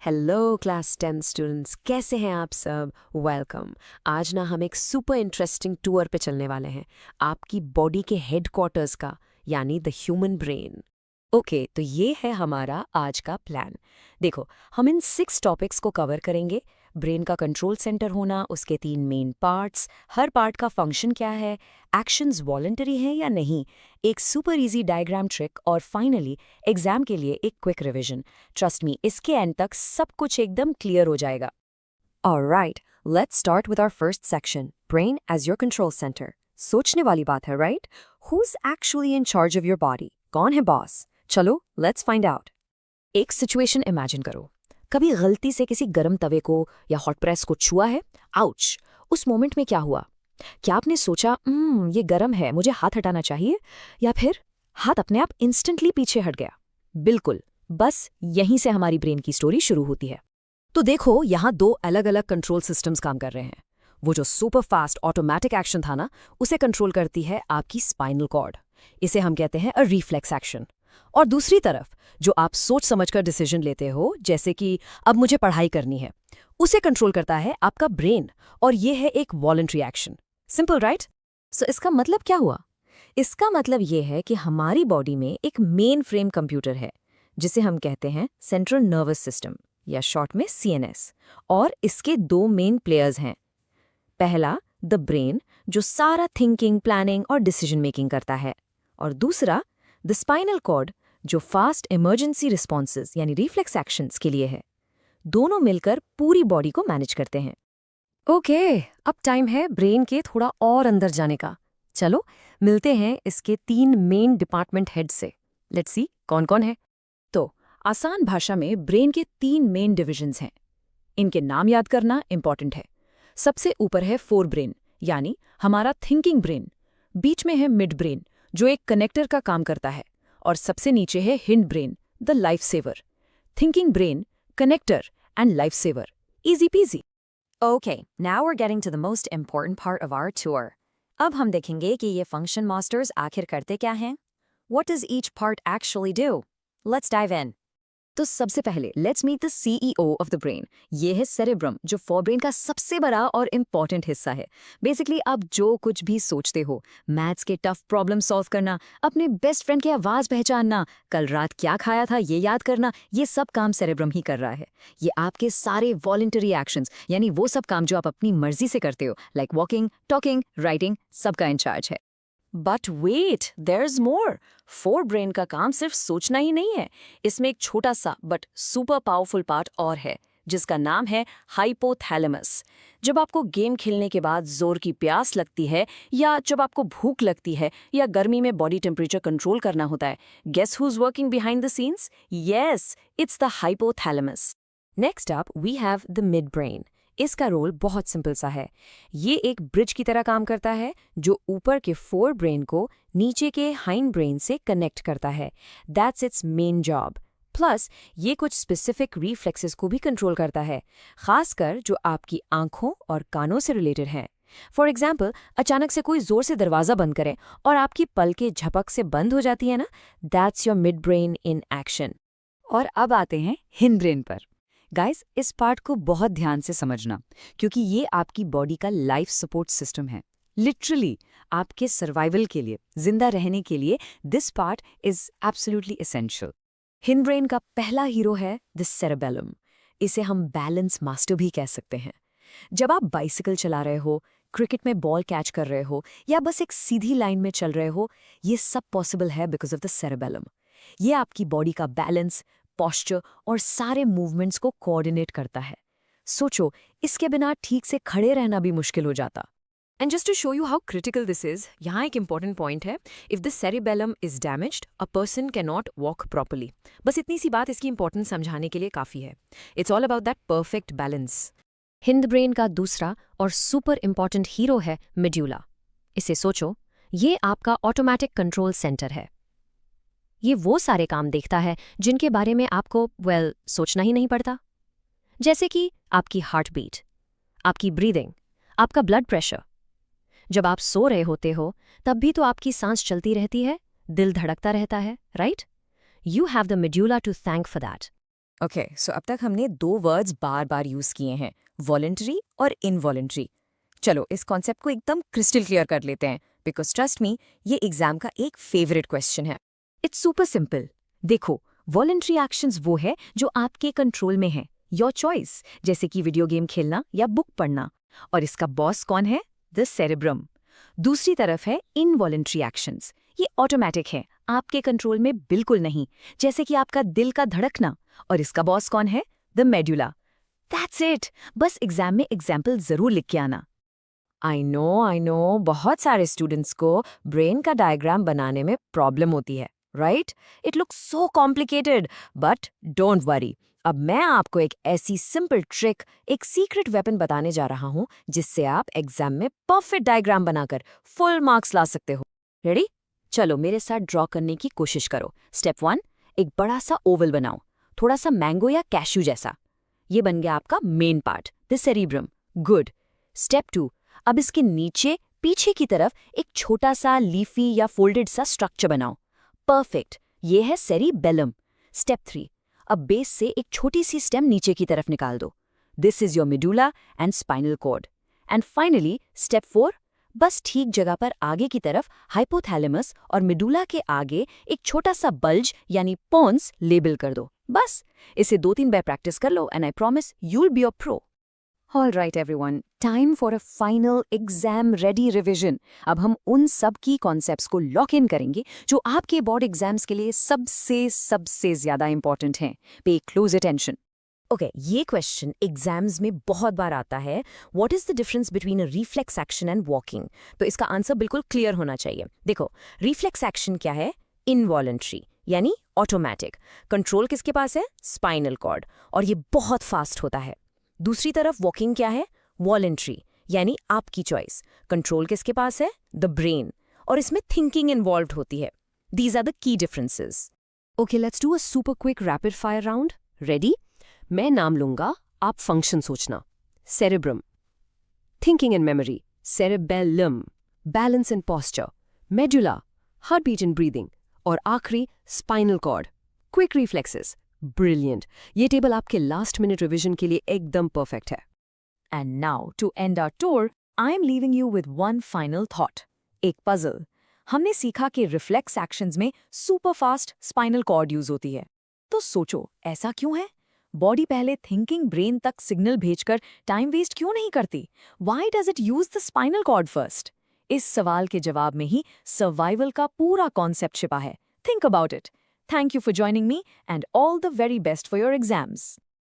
Hello class 10 students, कैसे हैं आप सब? वेलकम। आज ना हम एक सुपर इंटरेस्टिंग टूर पे चलने वाले हैं, आपकी बॉडी के हेडक्वार्टर्स का, यानी द ह्यूमन ब्रेन। ओके, तो ये है हमारा आज का प्लान। देखो, हम इन 6 टॉपिक्स को कवर करेंगे। ब्रेन का कंट्रोल सेंटर होना, उसके 3 मेन पार्ट्स, हर पार्ट का फंक्शन क्या है, एक्शंस वॉलंटरी हैं या नहीं, एक सुपर इजी डायग्राम ट्रिक और फाइनली एग्जाम के लिए एक क्विक रिवीजन। ट्रस्ट मी, इसके एंड तक सब कुछ एकदम क्लियर हो जाएगा। Alright, let's start with our first section, brain as your control centre. सोचने वाली बात है, right? Who is actually in charge of your body? कौन है बॉस? चलो लेट्स फाइंड आउट। एक सिचुएशन इमेजिन करो। कभी गलती से किसी गर्म तवे को या हॉट प्रेस को छुआ है? आउच! उस मोमेंट में क्या हुआ? क्या आपने सोचा ये गर्म है, मुझे हाथ हटाना चाहिए, या फिर हाथ अपने आप इंस्टेंटली पीछे हट गया? बिल्कुल, बस यहीं से हमारी ब्रेन की स्टोरी शुरू होती है। तो देखो, यहाँ 2 अलग अलग कंट्रोल सिस्टम्स काम कर रहे हैं। वो जो सुपर फास्ट ऑटोमेटिक एक्शन था ना, उसे कंट्रोल करती है आपकी स्पाइनल कॉर्ड। इसे हम कहते हैं अ रिफ्लेक्स एक्शन। और दूसरी तरफ जो आप सोच समझकर डिसीजन लेते हो, जैसे कि अब मुझे पढ़ाई करनी है, उसे कंट्रोल करता है आपका ब्रेन, और ये है एक voluntary action. Simple, right? So इसका मतलब क्या हुआ? इसका मतलब ये है कि हमारी बॉडी में एक मेन फ्रेम कंप्यूटर है, जिसे हम कहते हैं सेंट्रल नर्वस सिस्टम, या शॉर्ट में सीएनएस। और इसके 2 मेन प्लेयर्स हैं। पहला द ब्रेन, जो सारा थिंकिंग, प्लानिंग और डिसीजन मेकिंग करता है, और दूसरा द स्पाइनल कॉर्ड, जो फास्ट इमरजेंसी रिस्पॉन्सेज यानी रिफ्लेक्स एक्शंस के लिए है। दोनों मिलकर पूरी बॉडी को मैनेज करते हैं। ओके, अब टाइम है ब्रेन के थोड़ा और अंदर जाने का। चलो मिलते हैं इसके 3 मेन डिपार्टमेंट हेड से। लेट्स सी कौन कौन है। तो आसान भाषा में ब्रेन के 3 मेन डिविजन्स हैं। इनके नाम याद करना इंपॉर्टेंट है। सबसे ऊपर है फोर ब्रेन, यानी हमारा थिंकिंग ब्रेन। बीच में है मिड ब्रेन, जो एक कनेक्टर का काम करता है, और सबसे नीचे है hindbrain, the life saver. Thinking brain, connector and life saver, easy peasy. Okay, now we're getting to the most important part of our tour. अब हम देखेंगे कि ये function masters आखिर करते क्या हैं? What does each part actually do? Let's dive in. तो सबसे पहले let's meet the CEO of the brain. ये है सेरेब्रम, जो फोरब्रेन का सबसे बड़ा और इम्पॉर्टेंट हिस्सा है। बेसिकली आप जो कुछ भी सोचते हो, मैथ्स के टफ प्रॉब्लम सॉल्व करना, अपने बेस्ट फ्रेंड की आवाज़ पहचानना, कल रात क्या खाया था ये याद करना, ये सब काम सेरेब्रम ही कर रहा है। ये आपके सारे वॉलंटरी एक्शंस, यानी वो सब काम जो आप अपनी मर्जी से करते हो, लाइक वॉकिंग, टॉकिंग, राइटिंग, सबका इंचार्ज है। But wait, there's more. Forebrain का काम सिर्फ सोचना ही नहीं है। इसमें एक छोटा सा बट सुपर पावरफुल पार्ट और है, जिसका नाम है हाइपोथैलेमस। जब आपको गेम खेलने के बाद जोर की प्यास लगती है, या जब आपको भूख लगती है, या गर्मी में बॉडी टेम्परेचर कंट्रोल करना होता है, guess who is working behind the scenes? Yes, it's the hypothalamus. Next up we have the mid brain. इसका रोल बहुत सिंपल सा है। ये एक ब्रिज की तरह काम करता है, जो ऊपर के फोर ब्रेन को नीचे के हाइंड ब्रेन से कनेक्ट करता है। That's it's main job. Plus ये कुछ स्पेसिफिक रिफ्लेक्सेस को भी कंट्रोल करता है, खासकर जो आपकी आंखों और कानों से रिलेटेड हैं। फॉर एग्जाम्पल, अचानक से कोई जोर से दरवाज़ा बंद करे और आपकी पलकें झपक से बंद हो जाती है ना, that's your mid brain in action. और अब आते हैं हिंड ब्रेन पर। गाइस, इस पार्ट को बहुत ध्यान से समझना, क्योंकि ये आपकी बॉडी का लाइफ सपोर्ट सिस्टम है। लिटरली आपके सर्वाइवल के लिए, जिंदा रहने के लिए this part is absolutely essential. Hind brain का पहला हीरो है द सेरेबेलम। इसे हम बैलेंस मास्टर भी कह सकते हैं। जब आप बाइसिकल चला रहे हो, क्रिकेट में बॉल कैच कर रहे हो, या बस एक सीधी लाइन में चल रहे हो, ये सब पॉसिबल है बिकॉज ऑफ द सेरेबेलम। ये आपकी बॉडी का बैलेंस, पोस्चर और सारे मूवमेंट्स को कोऑर्डिनेट करता है। सोचो, इसके बिना ठीक से खड़े रहना भी मुश्किल हो जाता। And just to show you how critical this is, यहाँ एक इंपॉर्टेंट पॉइंट है। If the cerebellum is damaged, a person can not walk properly. बस इतनी सी बात इसकी इंपॉर्टेंस समझाने के लिए काफी है। It's all about that perfect balance. Hind brain का दूसरा और सुपर इंपॉर्टेंट हीरो है मेड्यूला। इसे सोचो, ये आपका ऑटोमेटिक कंट्रोल सेंटर है। ये वो सारे काम देखता है जिनके बारे में आपको सोचना ही नहीं पड़ता, जैसे कि आपकी हार्ट बीट, आपकी ब्रीदिंग, आपका ब्लड प्रेशर। जब आप सो रहे होते हो, तब भी तो आपकी सांस चलती रहती है, दिल धड़कता रहता है, right? You have the medulla to thank for that. Okay, so अब तक हमने 2 वर्ड्स बार बार यूज किए हैं, वॉलंटरी और इनवॉलंटरी। चलो इस कॉन्सेप्ट को एकदम क्रिस्टल क्लियर कर लेते हैं, बिकॉज ट्रस्ट मी, ये एग्जाम का एक फेवरेट क्वेश्चन है। It's super simple. देखो, वॉलंटरी एक्शंस वो है जो आपके कंट्रोल में है, योर चॉइस, जैसे कि वीडियो गेम खेलना या बुक पढ़ना। और इसका बॉस कौन है? The cerebrum. दूसरी तरफ है इनवॉलंटरी एक्शंस। ये ऑटोमेटिक है, आपके कंट्रोल में बिल्कुल नहीं, जैसे कि आपका दिल का धड़कना। और इसका बॉस कौन है? The medulla. That's it. बस एग्जाम में एग्जाम्पल जरूर लिख के आना। आई नो, बहुत सारे स्टूडेंट्स को ब्रेन का डायग्राम बनाने में प्रॉब्लम होती है, right? It looks so complicated, but don't worry. अब मैं आपको एक ऐसी सिंपल ट्रिक, एक सीक्रेट वेपन बताने जा रहा हूं, जिससे आप एग्जाम में परफेक्ट डायग्राम बनाकर फुल मार्क्स ला सकते हो। रेडी? चलो मेरे साथ ड्रॉ करने की कोशिश करो। स्टेप 1, एक बड़ा सा ओवल बनाओ, थोड़ा सा मैंगो या कैश्यू जैसा। ये बन गया आपका main part, the cerebrum. Good. Step 2, अब इसके नीचे पीछे की तरफ एक छोटा सा लीफी या फोल्डेड सा स्ट्रक्चर बनाओ। परफेक्ट, ये है सेरिबेलम। स्टेप 3, अब बेस से एक छोटी सी स्टेम नीचे की तरफ निकाल दो। This is your medulla and spinal cord. And finally step 4, बस ठीक जगह पर आगे की तरफ हाइपोथैलेमस और मिडुला के आगे एक छोटा सा बल्ज यानी पोन्स लेबल कर दो। बस इसे 2-3 बार प्रैक्टिस कर लो and I promise you will be a pro. All right everyone, time for a final exam ready revision. अब हम उन सब की कॉन्सेप्ट्स को लॉक इन करेंगे जो आपके बोर्ड एग्जाम्स के लिए सबसे ज्यादा इंपॉर्टेंट हैं। पे क्लोज अटेंशन। ओके, ये क्वेश्चन एग्जाम्स में बहुत बार आता है। What is the difference between a reflex action and walking? तो इसका आंसर बिल्कुल क्लियर होना चाहिए। देखो, रिफ्लेक्स एक्शन क्या है? इनवॉलंटरी यानी ऑटोमेटिक। कंट्रोल किसके पास है? स्पाइनल कॉर्ड, और ये बहुत फास्ट होता है। दूसरी तरफ वॉकिंग क्या है? वॉलंटरी यानी आपकी चॉइस। कंट्रोल किसके पास है? द ब्रेन, और इसमें थिंकिंग इन्वॉल्व होती है। These are the key differences. Okay, let's do a super quick rapid fire round. Ready? मैं नाम लूंगा, आप फंक्शन सोचना। Cerebrum, thinking and memory, cerebellum, balance and posture, medulla, heart beat and breathing, और आखिरी spinal cord, quick reflexes. Brilliant, ये table आपके last minute revision के लिए एकदम परफेक्ट है। And now to end our tour, I am leaving you with one final thought, एक puzzle. हमने सीखा कि रिफ्लेक्स एक्शंस में super fast spinal cord use होती है। तो सोचो, ऐसा क्यों है? बॉडी पहले थिंकिंग ब्रेन तक सिग्नल भेजकर टाइम वेस्ट क्यों नहीं करती? Why does it use the spinal cord first? इस सवाल के जवाब में ही सर्वाइवल का पूरा कॉन्सेप्ट छिपा है। Think about it. Thank you for joining me and all the very best for your exams.